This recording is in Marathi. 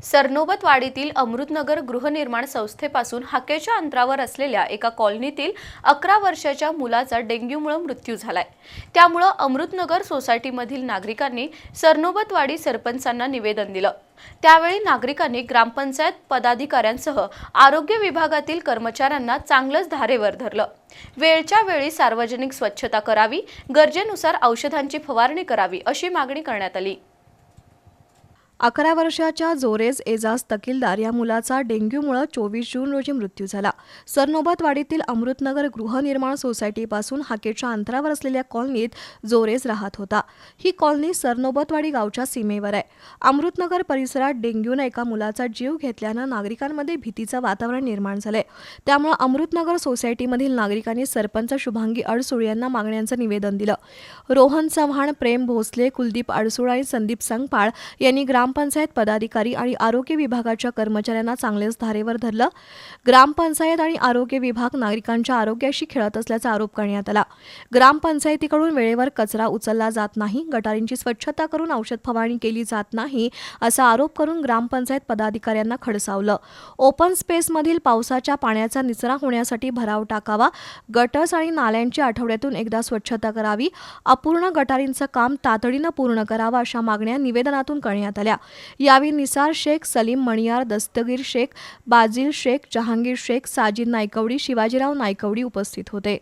सरनोबतवाडीतील अमृतनगर गृहनिर्माण संस्थेपासून हाकेच्या अंतरावर असलेल्या एका कॉलनीतील 11 वर्षाच्या मुलाचा डेंग्यूमुळे मृत्यू झालाय। त्यामुळे अमृतनगर सोसायटीमधील नागरिकांनी सरनोबतवाडी सरपंचांना निवेदन दिलं। त्यावेळी नागरिकांनी ग्रामपंचायत पदाधिकाऱ्यांसह आरोग्य विभागातील कर्मचाऱ्यांना चांगलंच धारेवर धरलं। वेळच्या वेळी सार्वजनिक स्वच्छता करावी, गरजेनुसार औषधांची फवारणी करावी अशी मागणी करण्यात आली। 11 वर्षाच्या जोरेज एजाज तकीलदार या मुलाचा डेंग्यूमुळे 24 जून रोजी मृत्यू झाला। सरनोबतवाडीतील अमृतनगर गृहनिर्माण सोसायटीपासून हाकेच्या अंतरावर असलेल्या कॉलनीत जोरेज राहत होता। ही कॉलनी सरनोबतवाडी गावच्या सीमेवर आहे। अमृतनगर परिसरात डेंग्यूने एका मुलाचा जीव घेतल्यानं नागरिकांमध्ये भीतीचं वातावरण निर्माण झालंय। त्यामुळे अमृतनगर सोसायटीमधील नागरिकांनी सरपंच शुभांगी अडसूळ यांना मागण्यांचं निवेदन दिलं। रोहन चव्हाण, प्रेम भोसले, कुलदीप अडसूळ आणि संदीप संगपाळ यांनी ग्रामपंचायत पदाधिकारी आणि आरोग्य विभागाच्या कर्मचाऱ्यांना चांगलेच धारेवर धरलं। ग्रामपंचायत आणि आरोग्य विभाग नागरिकांच्या आरोग्याशी खेळत असल्याचा आरोप करण्यात आला। ग्रामपंचायतीकडून वेळेवर कचरा उचलला जात नाही, गटारींची स्वच्छता करून औषध फवारणी केली जात नाही असा आरोप करून ग्रामपंचायत पदाधिकाऱ्यांना खडसावलं। ओपन स्पेसमधील पावसाच्या पाण्याचा निचरा होण्यासाठी भराव टाकावा, गटर्स आणि नाल्यांची आठवड्यातून एकदा स्वच्छता करावी, अपूर्ण गटारींचं काम तातडीनं पूर्ण करावं अशा मागण्या निवेदनातून करण्यात आल्या। यावेळी निसार शेख, सलीम मणियार, दस्तगीर शेख, बाजिल शेख, जहांगीर शेख, साजिद नायकवडी, शिवाजीराव नायकवडी उपस्थित होते।